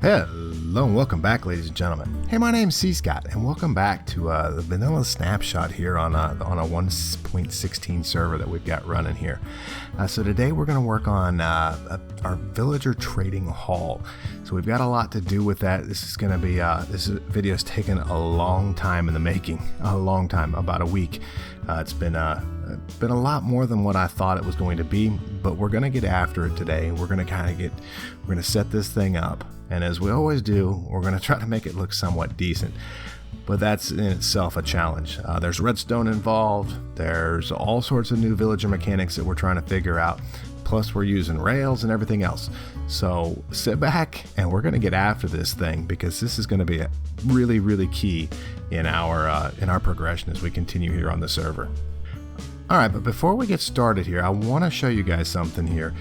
Hello and welcome back, ladies and gentlemen. Hey, my name's cScot, and welcome back to the vanilla Snapshot here on a 1.16 server that we've got running here. So today we're going to work on our villager trading hall. So we've got a lot to do with that. This is going to be this video's taken a long time in the making, a long time, about a week. It's been a lot more than what I thought it was going to be, but we're going to get after it today. We're going to set this thing up. And as we always do, we're going to try to make it look somewhat decent. But that's in itself a challenge. There's redstone involved. There's all sorts of new villager mechanics that we're trying to figure out. Plus we're using rails and everything else. So sit back and we're going to get after this thing, because this is going to be really, really key in our progression as we continue here on the server. Alright, but before we get started here, I want to show you guys something here.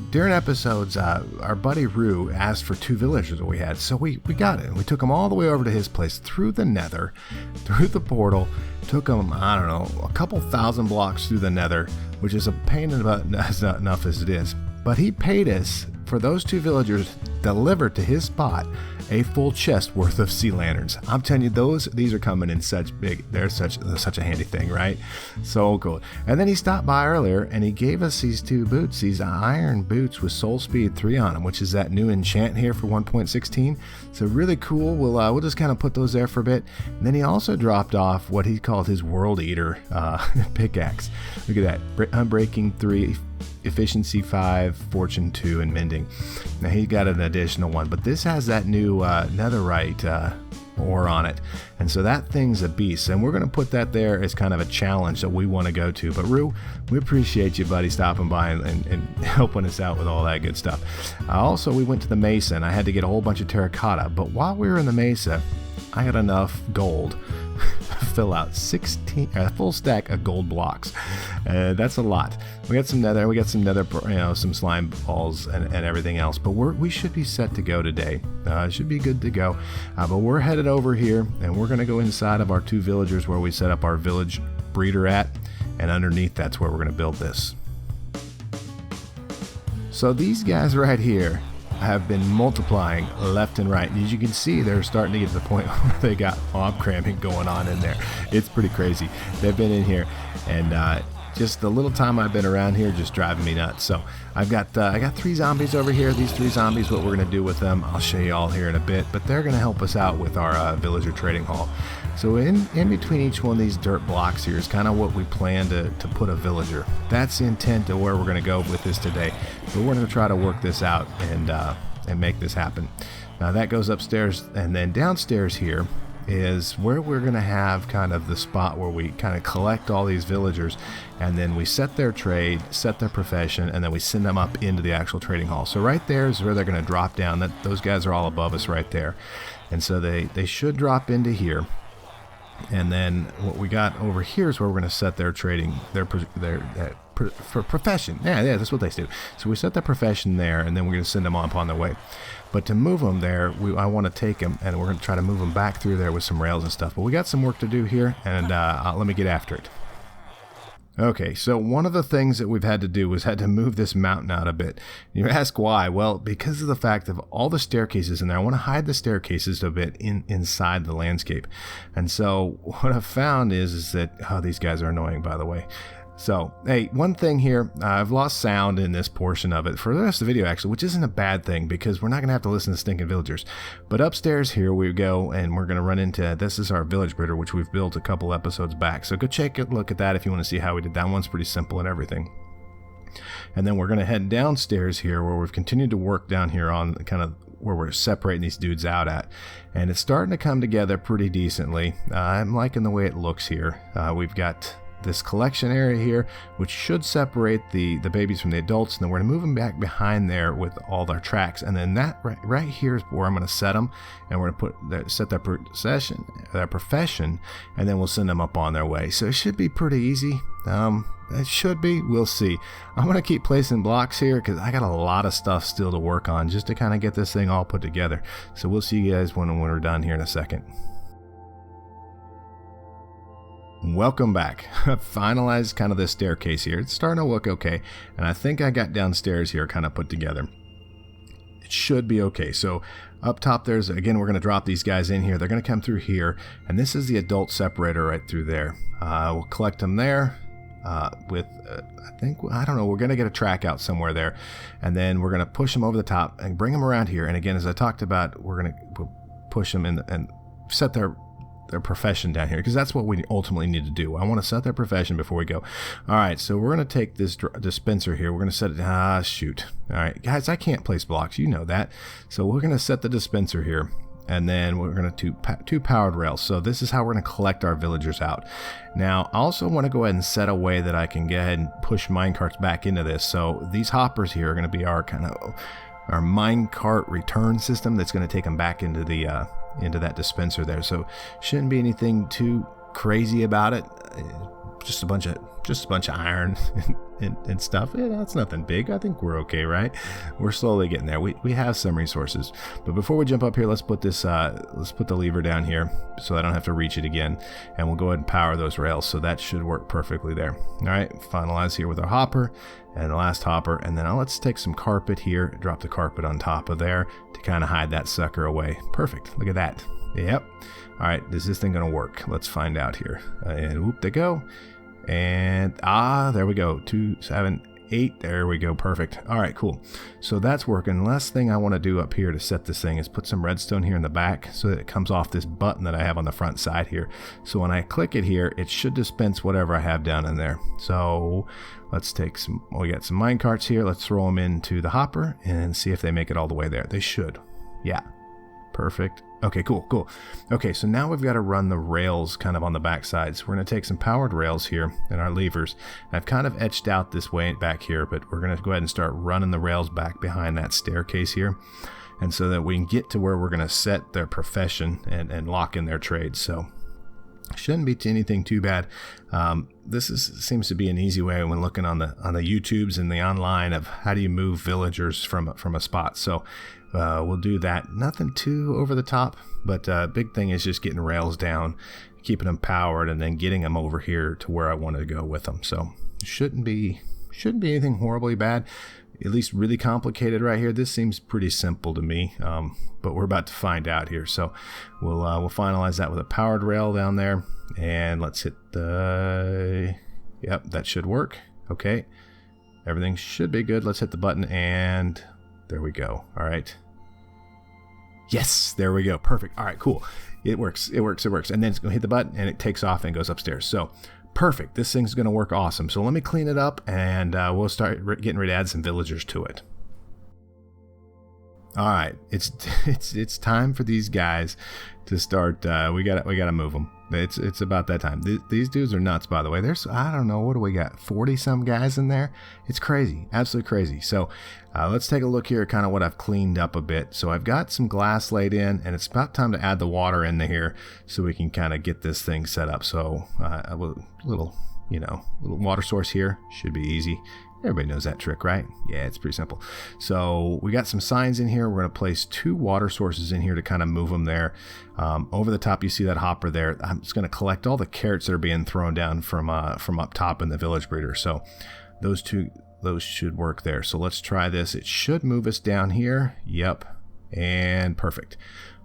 During episodes, our buddy Rue asked for 2 villagers that we had, so we got it. We took them all the way over to his place, through the nether, through the portal, took them, I don't know, a couple thousand blocks through the nether, which is a pain in the butt, that's not enough as it is. But he paid us for those 2 villagers delivered to his spot a full chest worth of sea lanterns. I'm telling you, these are coming in such big, they're such a handy thing, right? So cool. And then he stopped by earlier and he gave us these 2 boots, these iron boots with soul speed 3 on them, which is that new enchant here for 1.16. So really cool. We'll just kind of put those there for a bit. And then he also dropped off what he called his world eater pickaxe. Look at that, unbreaking 3, efficiency 5, fortune 2, and mending. Now he got an additional one, but this has that new netherite ore on it, and so that thing's a beast, and we're going to put that there as kind of a challenge that we want to go to. But Rue, we appreciate you, buddy, stopping by and helping us out with all that good stuff. Also, we went to the mesa and I had to get a whole bunch of terracotta, but while we were in the mesa, I had enough gold to fill out a full stack of gold blocks. That's a lot. We got some nether, some slime balls and everything else, but we should be set to go today. It should be good to go. But we're headed over here and we're going to go inside of our 2 villagers where we set up our village breeder at, and underneath that's where we're going to build this. So these guys right here have been multiplying left and right. As you can see, they're starting to get to the point where they got mob cramming going on in there. It's pretty crazy. They've been in here, and just the little time I've been around here just driving me nuts. So I got 3 zombies over here. These 3 zombies, what we're going to do with them, I'll show you all here in a bit, but they're going to help us out with our villager trading hall. So in between each one of these dirt blocks here is kind of what we plan to put a villager. That's the intent of where we're going to go with this today. But we're going to try to work this out and make this happen. Now that goes upstairs, and then downstairs here is where we're going to have kind of the spot where we kind of collect all these villagers, and then we set their trade, set their profession, and then we send them up into the actual trading hall. So right there is where they're going to drop down. Those guys are all above us right there, and so they should drop into here. And then what we got over here is where we're going to set their trading, their profession. Yeah, that's what they do. So we set their profession there, and then we're going to send them up on their way. But to move them there, I want to take them, and we're going to try to move them back through there with some rails and stuff. But we got some work to do here, and let me get after it. Okay, so one of the things that we've had to do was had to move this mountain out a bit. You ask why? Well, because of the fact of all the staircases in there. I want to hide the staircases a bit inside the landscape. And so what I've found is that, oh, these guys are annoying, by the way. So, hey, one thing here, I've lost sound in this portion of it for the rest of the video, actually, which isn't a bad thing because we're not going to have to listen to stinking villagers. But upstairs here we go, and we're going to run into, this is our village breeder, which we've built a couple episodes back. So go look at that if you want to see how we did that. One's pretty simple and everything. And then we're going to head downstairs here where we've continued to work down here on kind of where we're separating these dudes out at. And it's starting to come together pretty decently. I'm liking the way it looks here. We've got this collection area here, which should separate the babies from the adults, and then we're going to move them back behind there with all their tracks, and then that right here is where I'm going to set them, and we're going to set their profession, and then we'll send them up on their way. So it should be pretty easy. It should be. We'll see. I'm going to keep placing blocks here because I got a lot of stuff still to work on just to kind of get this thing all put together. So we'll see you guys when we're done here in a second. Welcome back. I've finalized kind of this staircase here. It's starting to look okay, and I think I got downstairs here kind of put together. should be okay. So up top there's, again, we're going to drop these guys in here. They're going to come through here, and this is the adult separator right through there. We'll collect them there with, I don't know, we're going to get a track out somewhere there, and then we're going to push them over the top and bring them around here. And again, as I talked about, we'll push them in and set their profession down here, because that's what we ultimately need to do. I want to set their profession before we go. All right, so we're going to take this dispenser here. We're going to set it, shoot. All right, guys, I can't place blocks. You know that. So we're going to set the dispenser here, and then we're going to two powered rails. So this is how we're going to collect our villagers out. Now, I also want to go ahead and set a way that I can go ahead and push minecarts back into this. So these hoppers here are going to be our kind of our minecart return system that's going to take them back into the into that dispenser there. So shouldn't be anything too crazy about it. Just a bunch of iron and stuff. Yeah, that's nothing big. I think we're okay, right? We're slowly getting there. We have some resources. But before we jump up here, let's put this let's put the lever down here so I don't have to reach it again, and we'll go ahead and power those rails. So that should work perfectly there. All right, finalize here with our hopper and the last hopper, and then let's take some carpet here, drop the carpet on top of there to kind of hide that sucker away. Perfect. Look at that. Yep. All right, is this thing gonna work? Let's find out here. And whoop, they go. And there we go. 2, 7, 8. There we go. Perfect. All right, cool. So that's working. Last thing I want to do up here to set this thing is put some redstone here in the back so that it comes off this button that I have on the front side here. So when I click it here, it should dispense whatever I have down in there. So let's take some, we got some mine carts here. Let's throw them into the hopper and see if they make it all the way there. They should. Yeah. Perfect. Okay, cool. Okay, so now we've got to run the rails kind of on the back side. So we're going to take some powered rails here and our levers. I've kind of etched out this way back here, but we're going to go ahead and start running the rails back behind that staircase here. And so that we can get to where we're going to set their profession and lock in their trades. So shouldn't be anything too bad. This seems to be an easy way when looking on the YouTubes and the online of how do you move villagers from a spot. So we'll do that. Nothing too over the top, but big thing is just getting rails down, keeping them powered, and then getting them over here to where I want to go with them. So shouldn't be anything horribly bad. At least really complicated right here. This seems pretty simple to me, but we're about to find out here. So we'll finalize that with a powered rail down there, and let's hit the. Yep, that should work. Okay, everything should be good. Let's hit the button, and there we go. All right. Yes, there we go. Perfect. All right, cool. It works. And then it's gonna hit the button, and it takes off and goes upstairs. So. Perfect. This thing's going to work awesome. So let me clean it up, and we'll start getting ready to add some villagers to it. All right, it's time for these guys to start. We got to move them. It's about that time. These dudes are nuts, by the way. There's, I don't know, what do we got? 40 some guys in there. It's crazy, absolutely crazy. So let's take a look here at kind of what I've cleaned up a bit. So I've got some glass laid in, and it's about time to add the water in here so we can kind of get this thing set up. So a little water source here should be easy. Everybody knows that trick, right? Yeah, it's pretty simple. So we got some signs in here. We're going to place 2 water sources in here to kind of move them there. Over the top, you see that hopper there. I'm just going to collect all the carrots that are being thrown down from up top in the village breeder. So those should work there. So let's try this. It should move us down here. Yep. And perfect.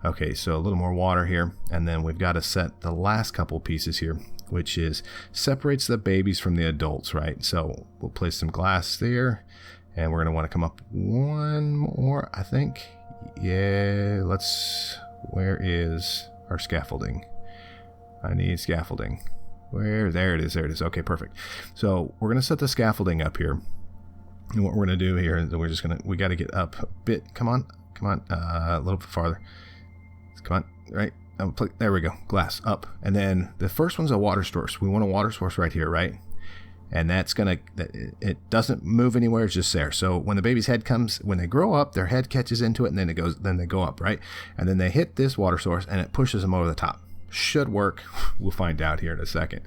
Okay, so a little more water here. And then we've got to set the last couple pieces here, which is separates the babies from the adults, right? So we'll place some glass there, and we're going to want to come up one more, I think. Yeah, where is our scaffolding? I need scaffolding. There it is. Okay, perfect. So we're going to set the scaffolding up here. And what we're going to do here is we got to get up a bit. Come on, a little bit farther. Come on, right? There we go. Glass up. And then the first one's a water source. We want a water source right here, right? And it doesn't move anywhere. It's just there. So when the baby's head comes, when they grow up, their head catches into it, and then they go up, right? And then they hit this water source, and it pushes them over the top. Should work. We'll find out here in a second.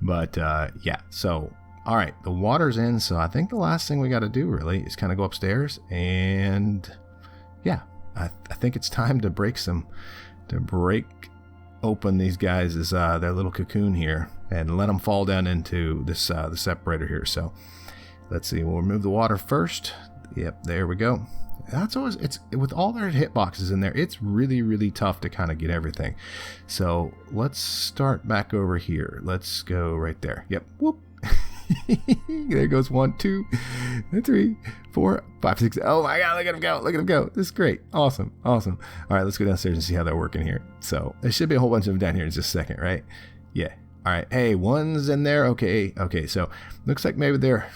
But yeah. So all right, the water's in. So I think the last thing we got to do really is kind of go upstairs, and yeah, I think it's time to break open these guys' their little cocoon here and let them fall down into this the separator here. So let's see, we'll remove the water first. Yep, there we go. That's always, it's with all their hitboxes in there, it's really, really tough to kind of get everything. So let's start back over here. Let's go right there. Yep. Whoop. There goes 1, 2, 3, 4, 5, 6. Oh my God, look at him go. Look at him go. This is great. Awesome. Awesome. All right, let's go downstairs and see how they're working here. So there should be a whole bunch of them down here in just a second, right? Yeah. All right. Hey, one's in there. Okay. Okay. So looks like maybe they're,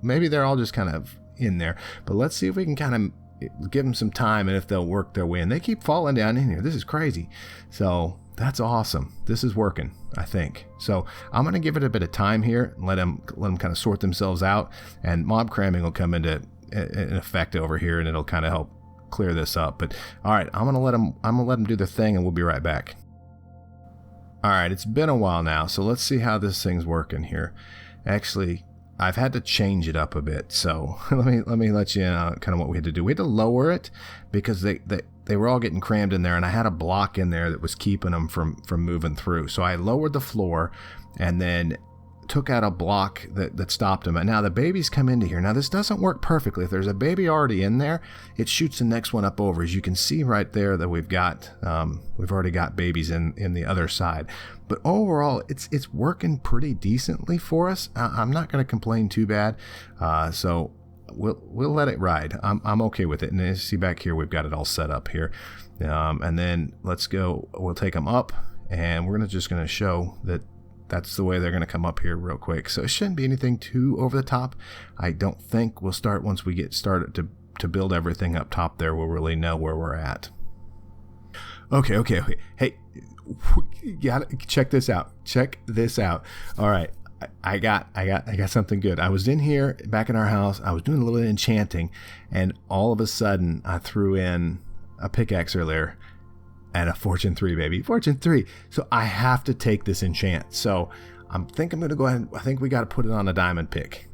maybe they're all just kind of in there, but let's see if we can kind of give them some time and if they'll work their way in. They keep falling down in here. This is crazy. So that's awesome. This is working, I think. So I'm going to give it a bit of time here and let them kind of sort themselves out, and mob cramming will come into an effect over here, and it'll kind of help clear this up. But all right, I'm going to let them do their thing, and we'll be right back. All right, it's been a while now, so let's see how this thing's working here. Actually, I've had to change it up a bit, so let me let you know kind of what we had to do. We had to lower it because they were all getting crammed in there, and I had a block in there that was keeping them from moving through. So I lowered the floor and then took out a block that stopped them. And now the babies come into here. Now this doesn't work perfectly. If there's a baby already in there, it shoots the next one up over. As you can see right there that we've already got babies in the other side. But overall, it's working pretty decently for us. I'm not going to complain too bad. So we'll let it ride. I'm okay with it. And as you see back here, we've got it all set up here. And then let's go. We'll take them up, and we're just going to show that that's the way they're going to come up here real quick. So it shouldn't be anything too over the top. I don't think we'll start once we get started to build everything up top there. We'll really know where we're at. Okay. Hey, you gotta check this out. Check this out. All right. I got something good. I was in here back in our house. I was doing a little enchanting, and all of a sudden I threw in a pickaxe earlier. And a Fortune 3, baby. Fortune 3. So I have to take this enchant. So I'm going to go ahead. I think we got to put it on a diamond pick.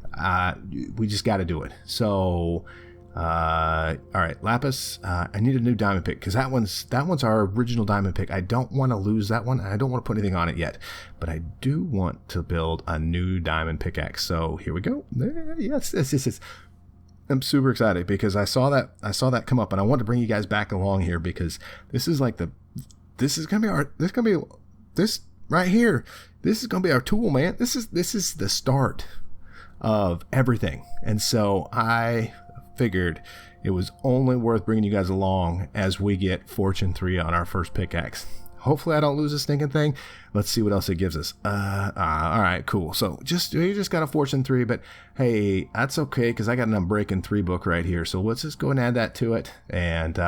We just got to do it. So, all right, lapis. I need a new diamond pick because that one's our original diamond pick. I don't want to lose that one. I don't want to put anything on it yet, but I do want to build a new diamond pickaxe. So here we go. Yes. I'm super excited because I saw that come up, and I want to bring you guys back along here because this is right here. This is gonna be our tool, man. This is the start of everything, and so I figured it was only worth bringing you guys along as we get Fortune 3 on our first pickaxe. Hopefully I don't lose this stinking thing. Let's see what else it gives us. All right, cool. So we just got a Fortune 3, but hey, that's okay because I got an Unbreaking 3 book right here. So let's just go and add that to it, and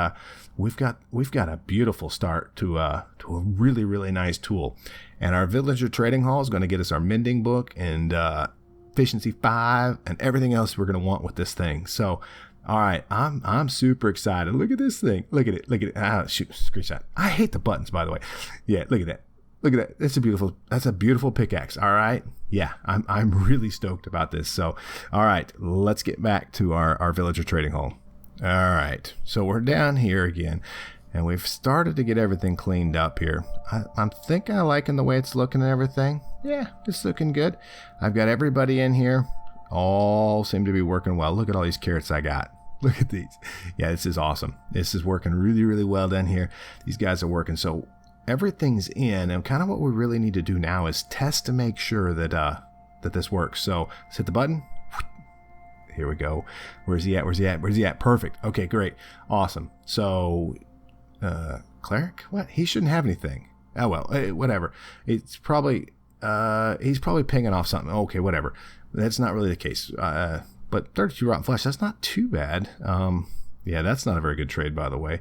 we've got a beautiful start to a really, really nice tool. And our villager trading hall is going to get us our mending book and efficiency 5 and everything else we're going to want with this thing. So. All right, I'm super excited. Look at this thing. Look at it. Shoot, screenshot. I hate the buttons, by the way. Yeah, look at that. Look at that. That's a beautiful pickaxe. All right. Yeah, I'm really stoked about this. So, all right, let's get back to our villager trading hall. All right, so we're down here again, and we've started to get everything cleaned up here. I'm thinking I liking the way it's looking and everything. Yeah, it's looking good. I've got everybody in here. All seem to be working well. Look at all these carrots I got. Look at these. Yeah, this is awesome. This is working really, really well down here. These guys are working. So everything's in, and kind of what we really need to do now is test to make sure that that this works. So let's hit the button. Here we go. Where's he at? Perfect. Okay, great. Awesome. So cleric? What? He shouldn't have anything. Oh well, whatever. It's probably he's probably pinging off something. Okay, whatever. That's not really the case. But 32 rotten flesh, that's not too bad. Yeah, that's not a very good trade, by the way.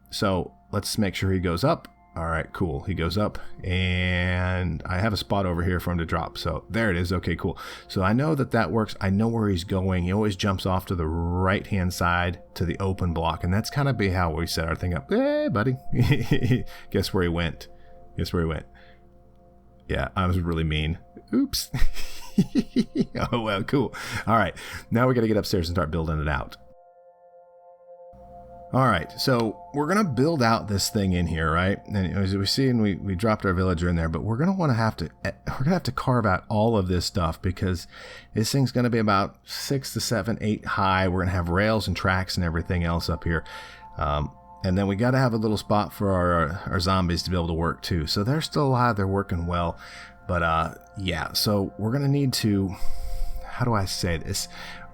So let's make sure he goes up. All right, cool. He goes up, and I have a spot over here for him to drop. So there it is. Okay, cool. So I know that works. I know where he's going. He always jumps off to the right-hand side to the open block, and that's kind of be how we set our thing up. Hey, buddy. Guess where he went? Yeah, I was really mean. Oops. Oh, well, cool. All right. Now we got to get upstairs and start building it out. All right, so we're going to build out this thing in here, right? And as we see, and we dropped our villager in there, but we're going to have to carve out all of this stuff because this thing's going to be about 6 to 7, 8 high. We're going to have rails and tracks and everything else up here. And then we got to have a little spot for our zombies to be able to work too. So they're still alive, they're working well. But yeah, so we're going to need to, how do I say this?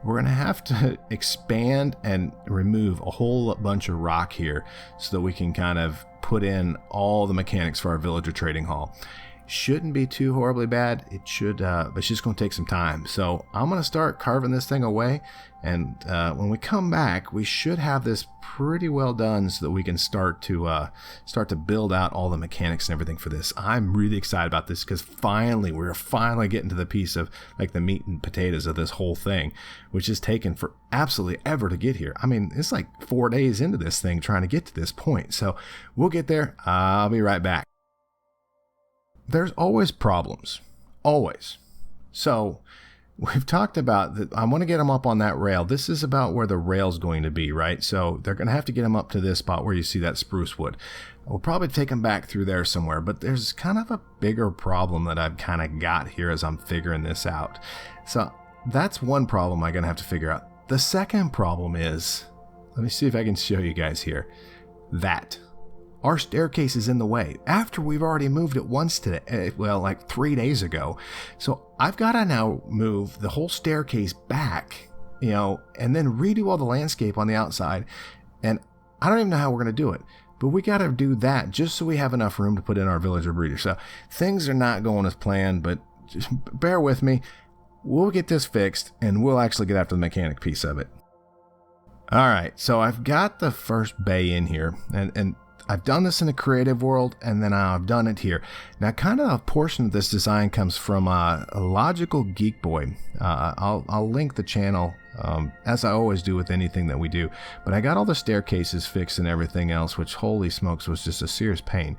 We're going to have to expand and remove a whole bunch of rock here so that we can kind of put in all the mechanics for our villager trading hall. Shouldn't be too horribly bad. It should, but it's just going to take some time. So I'm going to start carving this thing away. And when we come back, we should have this pretty well done so that we can start to build out all the mechanics and everything for this. I'm really excited about this because we're finally getting to the piece of like the meat and potatoes of this whole thing, which has taken for absolutely ever to get here. I mean, it's like 4 days into this thing trying to get to this point. So we'll get there. I'll be right back. There's always problems. Always. So we've talked about that. I want to get them up on that rail. This is about where the rail's going to be, right? So they're going to have to get them up to this spot where you see that spruce wood. We'll probably take them back through there somewhere, but there's kind of a bigger problem that I've kind of got here as I'm figuring this out. So that's one problem I'm going to have to figure out. The second problem is, let me see if I can show you guys here, that our staircase is in the way after we've already moved it once today, well, like 3 days ago. So I've got to now move the whole staircase back, and then redo all the landscape on the outside. And I don't even know how we're going to do it, but we got to do that just so we have enough room to put in our villager breeder. So things are not going as planned, but just bear with me. We'll get this fixed and we'll actually get after the mechanic piece of it. All right. So I've got the first bay in here, and I've done this in the creative world, and then I've done it here. Now, kind of a portion of this design comes from a LogicalGeekBoy. I'll link the channel, as I always do with anything that we do. But I got all the staircases fixed and everything else, which, holy smokes, was just a serious pain.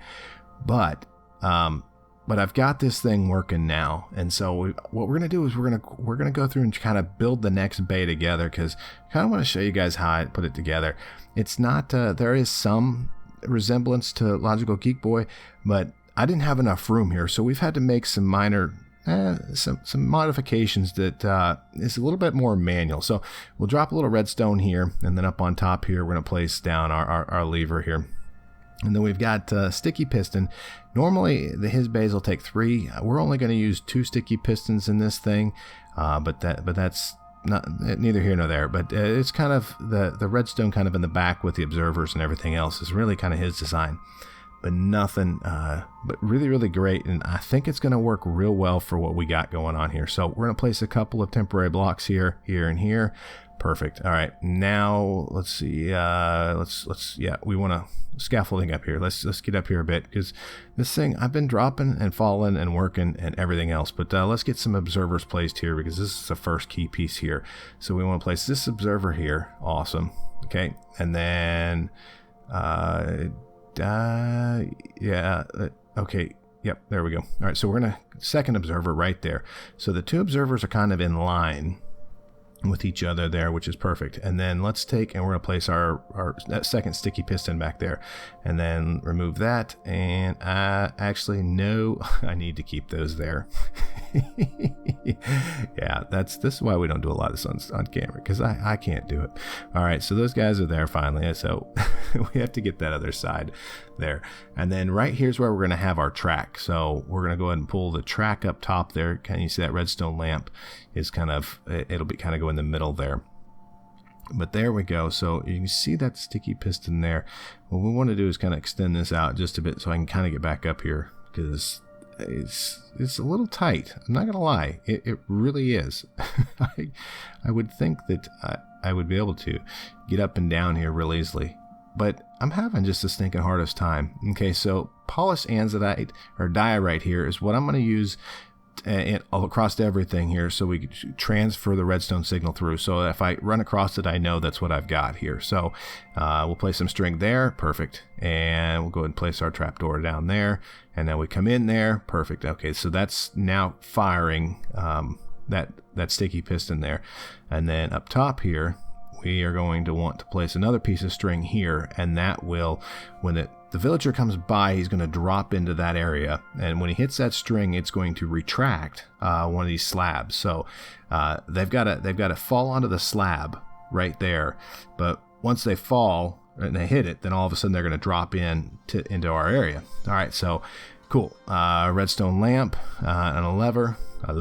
But I've got this thing working now, and so what we're gonna do is we're gonna go through and kind of build the next bay together, because I kind of want to show you guys how I put it together. It's not there is some resemblance to LogicalGeekBoy, but I didn't have enough room here, so we've had to make some minor some modifications that is a little bit more manual. So we'll drop a little redstone here, and then up on top here we're going to place down our lever here. And then we've got sticky piston. Normally his bays will take 3. We're only going to use 2 sticky pistons in this thing, but that's not neither here nor there. But it's kind of the redstone kind of in the back with the observers and everything else is really kind of his design. But nothing, but really, really great. And I think it's going to work real well for what we got going on here. So we're going to place a couple of temporary blocks here, and here. Perfect. All right. Now let's see. We want to scaffolding up here. Let's get up here a bit, because this thing I've been dropping and falling and working and everything else. But let's get some observers placed here, because this is the first key piece here. So we want to place this observer here. Awesome. Okay. And then, okay. Yep. There we go. All right. So we're going to second observer right there. So the 2 observers are kind of in line with each other there, which is perfect. And then let's take, and we're going to place our that second sticky piston back there, and then remove that. And actually, no, I need to keep those there. Yeah, this is why we don't do a lot of this on camera, because I can't do it. All right, so those guys are there finally. So we have to get that other side there. And then right here's where we're going to have our track. So we're going to go ahead and pull the track up top there. Can you see that redstone lamp is kind of, it'll be kind of go in the middle there. But there we go. So you can see that sticky piston there. What we want to do is kind of extend this out just a bit so I can kind of get back up here, because it's a little tight. I'm not gonna lie, it really is. I would think that I would be able to get up and down here real easily, but I'm having just a stinking hardest time. Okay, so polished andesite or diorite here is what I'm going to use all across everything here, so we can transfer the redstone signal through. So if I run across it, I know that's what I've got here. So we'll place some string there. Perfect. And we'll go ahead and place our trapdoor down there, and then we come in there. Perfect. Okay, so that's now firing that sticky piston there. And then up top here we are going to want to place another piece of string here, and that will, when the villager comes by, he's going to drop into that area, and when he hits that string, it's going to retract one of these slabs. So they've got to fall onto the slab right there, but once they fall and they hit it, then all of a sudden they're going to drop into our area. All right, so cool. Redstone lamp and a lever. I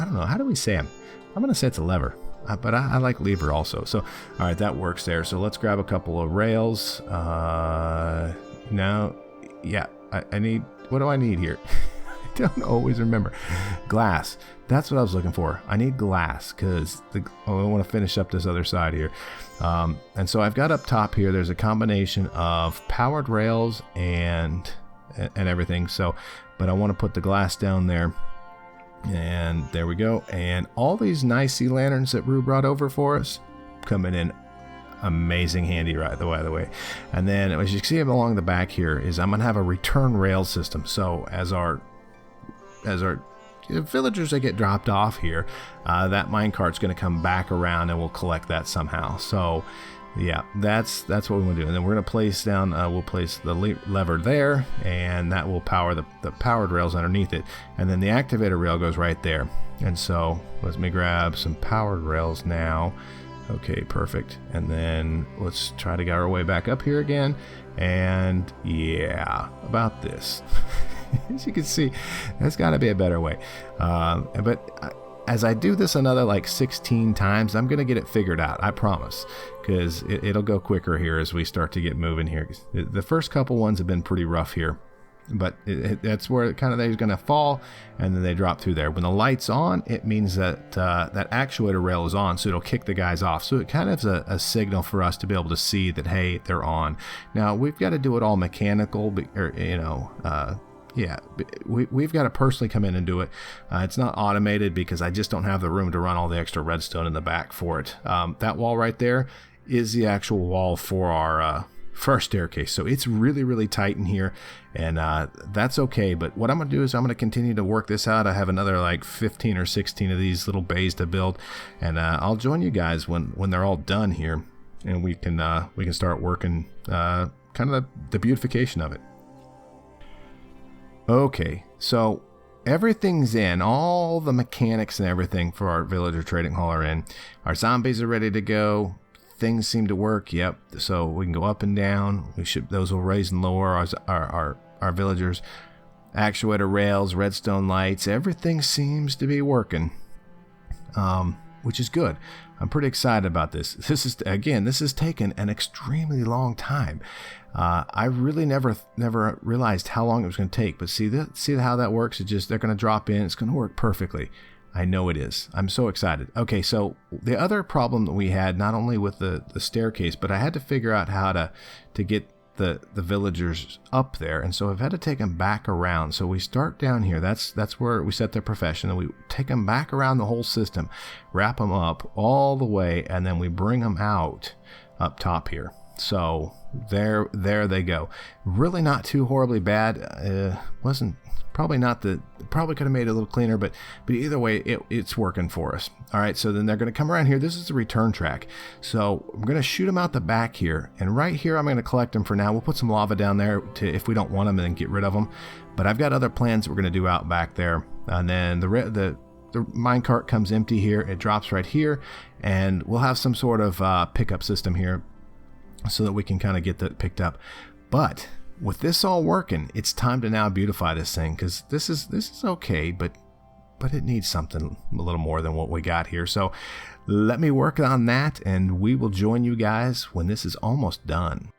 don't know, how do we say them? I'm going to say it's a lever, but I like lever also. So, all right, that works there. So let's grab a couple of rails. Now, yeah, I need, what do I need here? I don't always remember. Glass. That's what I was looking for. I need glass because I want to finish up this other side here. And so I've got up top here, there's a combination of powered rails and everything. So, but I want to put the glass down there. And there we go. And all these nice sea lanterns that Rue brought over for us coming in amazing handy right the way. And then as you can see along the back here is I'm going to have a return rail system. So as our villagers that get dropped off here, that minecart's going to come back around and we'll collect that somehow. So yeah, that's what we want to do. And then we're going to place down, we'll place the lever there, and that will power the powered rails underneath it. And then the activator rail goes right there. And so let me grab some powered rails now. Okay, perfect. And then let's try to get our way back up here again. And yeah, about this. As you can see, there's got to be a better way. But as I do this another like 16 times, I'm going to get it figured out, I promise, because it'll go quicker here as we start to get moving here. The first couple ones have been pretty rough here, but that's where it kind of they're going to fall, and then they drop through there. When the light's on, it means that that actuator rail is on, so it'll kick the guys off. So it kind of is a signal for us to be able to see that, hey, they're on. Now, we've got to do it all mechanical, or, you know, yeah, we've got to personally come in and do it. It's not automated because I just don't have the room to run all the extra redstone in the back for it. That wall right there is the actual wall for our staircase. So it's really, really tight in here, and that's okay. But what I'm going to do is I'm going to continue to work this out. I have another like 15 or 16 of these little bays to build, and I'll join you guys when they're all done here, and we can start working kind of the beautification of it. Okay, so everything's in, all the mechanics and everything for our villager trading hall are in. Our zombies are ready to go. Things seem to work. Yep. So we can go up and down. Those will raise and lower our villagers. Actuator rails, redstone lights. Everything seems to be working, which is good. I'm pretty excited about this. This has taken an extremely long time. I really never realized how long it was going to take. But see how that works? It's just they're going to drop in. It's going to work perfectly. I know it is. I'm so excited. Okay, so the other problem that we had, not only with the staircase, but I had to figure out how to get the villagers up there, and so I've had to take them back around. So we start down here. That's where we set their profession, and we take them back around the whole system, wrap them up all the way, and then we bring them out up top here. So there they go. Really not too horribly bad. Wasn't probably not probably could have made it a little cleaner, but either way it's working for us. All right, so then they're going to come around here. This is the return track, so I'm going to shoot them out the back here, and right here I'm going to collect them for now. We'll put some lava down there if we don't want them, and then get rid of them. But I've got other plans that we're going to do out back there. And then the minecart comes empty here. It drops right here, and we'll have some sort of pickup system here so that we can kind of get that picked up. But with this all working, it's time to now beautify this thing, because this is okay, but it needs something a little more than what we got here. So let me work on that, and we will join you guys when this is almost done.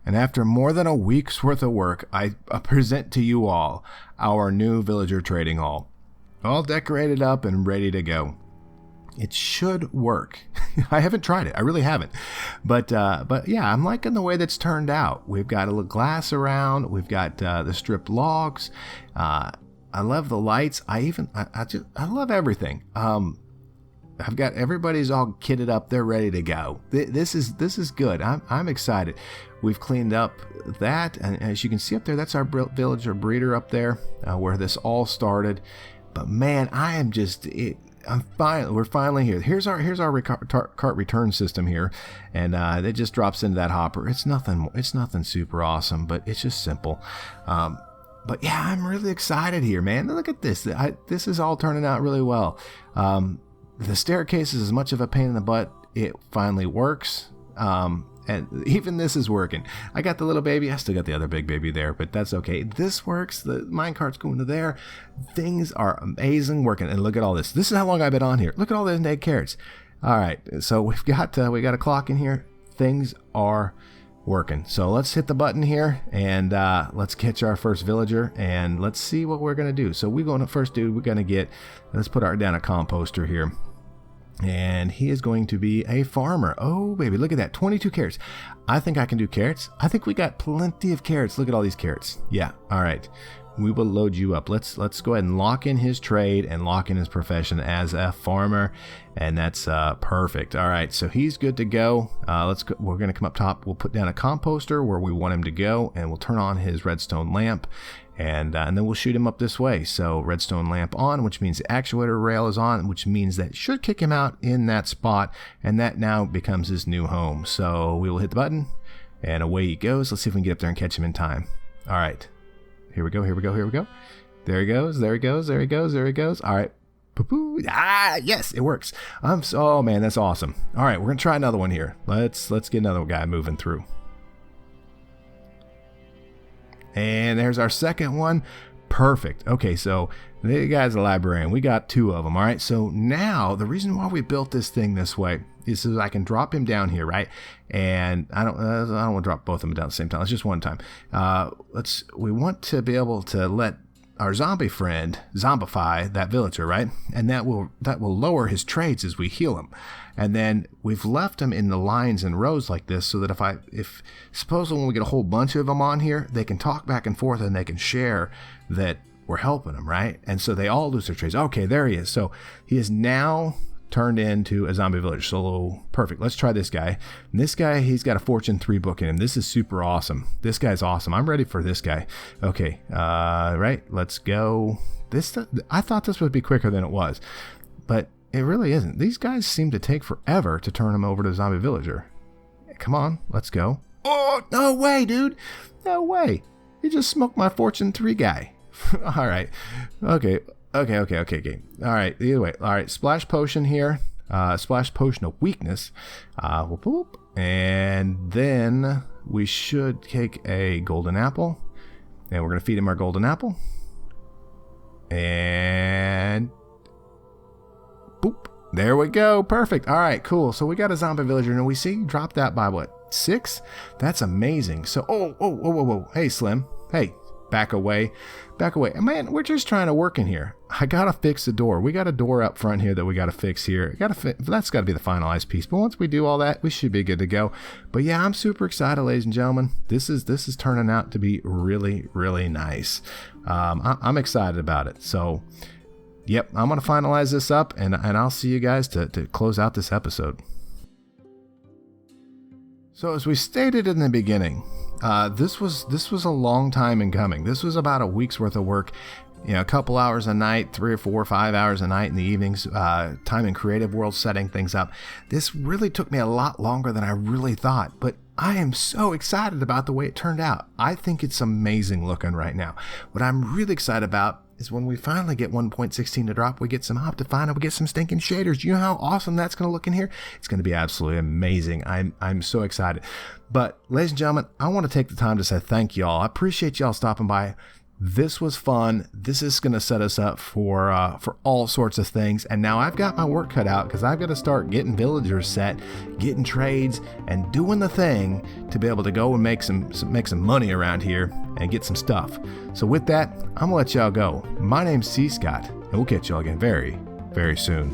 And after more than a week's worth of work, I present to you all our new villager trading hall, all decorated up and ready to go. It should work. I haven't tried it. I really haven't. But yeah, I'm liking the way that's turned out. We've got a little glass around. We've got the stripped logs. I love the lights. I love everything. I've got everybody's all kitted up. They're ready to go. This is good. I'm excited. We've cleaned up that, and as you can see up there, that's our villager breeder up there, where this all started. But man, I am just we're finally here. Here's our cart return system here, and it just drops into that hopper. It's nothing super awesome, but it's just simple. But yeah, I'm really excited here, man. Look at this. This is all turning out really well. The staircase is as much of a pain in the butt. It finally works. And even this is working. I got the little baby. I still got the other big baby there, but that's okay. This works. The minecart's going to there. Things are amazing working. And look at all this. This is how long I've been on here. Look at all those egg carrots. All right. So we got a clock in here. Things are working. So let's hit the button here and let's catch our first villager and let's see what we're going to do. So we're going to first do, let's put down a composter here. And he is going to be a farmer. Oh, baby, look at that. 22 carrots. I think I can do carrots. I think we got plenty of carrots. Look at all these carrots. Yeah, all right. We will load you up. Let's go ahead and lock in his trade and lock in his profession as a farmer. And that's perfect. All right, so he's good to go. Let's go. We're going to come up top. We'll put down a composter where we want him to go, and we'll turn on his redstone lamp. And then we'll shoot him up this way. So redstone lamp on, which means the actuator rail is on, which means that it should kick him out in that spot. And that now becomes his new home. So we will hit the button and away he goes. Let's see if we can get up there and catch him in time. All right. Here we go. There he goes. All right. Poo-poo. Ah, yes, it works. Oh man, that's awesome. All right, we're going to try another one here. Let's get another guy moving through. And there's our second one. Perfect. Okay, so the guy's a librarian. We got 2 of them. All right, so now the reason why we built this thing this way is so that I can drop him down here, right? And I don't want to drop both of them down at the same time. It's just one time. We want to be able to let our zombie friend zombify that villager, right? And that will lower his trades as we heal him. And then we've left them in the lines and rows like this so that if suppose when we get a whole bunch of them on here, they can talk back and forth and they can share that we're helping them, right? And so they all lose their trades. Okay, there he is. So he is now turned into a zombie villager. So perfect. Let's try this guy. And this guy, he's got a Fortune 3 book in him. This is super awesome. This guy's awesome. I'm ready for this guy. Okay, right. Let's go. I thought this would be quicker than it was, but it really isn't. These guys seem to take forever to turn him over to a zombie villager. Come on, let's go. Oh, no way, dude. No way. You just smoked my Fortune 3 guy. All right. Okay. All right. Either way. All right. Splash potion here. Splash potion of weakness. Whoop. And then we should take a golden apple. And we're going to feed him our golden apple. And boop. There we go. Perfect. All right, cool. So we got a zombie villager, and we see drop that by what? 6? That's amazing. So, whoa. Hey, Slim. Hey, back away. Man, we're just trying to work in here. I got to fix the door. We got a door up front here that we got to fix here. That's got to be the finalized piece. But once we do all that, we should be good to go. But yeah, I'm super excited, ladies and gentlemen. This is turning out to be really, really nice. I'm excited about it. So, yep, I'm going to finalize this up, and I'll see you guys to close out this episode. So as we stated in the beginning, this was a long time in coming. This was about a week's worth of work, a couple hours a night, 3 or 4 or 5 hours a night in the evenings, time in Creative World setting things up. This really took me a lot longer than I really thought, but I am so excited about the way it turned out. I think it's amazing looking right now. What I'm really excited about is when we finally get 1.16 to drop, we get some Optifine and we get some stinking shaders. You know how awesome that's going to look in here? It's going to be absolutely amazing. I'm so excited. But ladies and gentlemen, I want to take the time to say thank y'all. I appreciate y'all stopping by. This was fun. This is going to set us up for all sorts of things. And now I've got my work cut out because I've got to start getting villagers set, getting trades, and doing the thing to be able to go and make some money around here and get some stuff. So with that, I'm going to let y'all go. My name's cScot, and we'll catch y'all again very, very soon.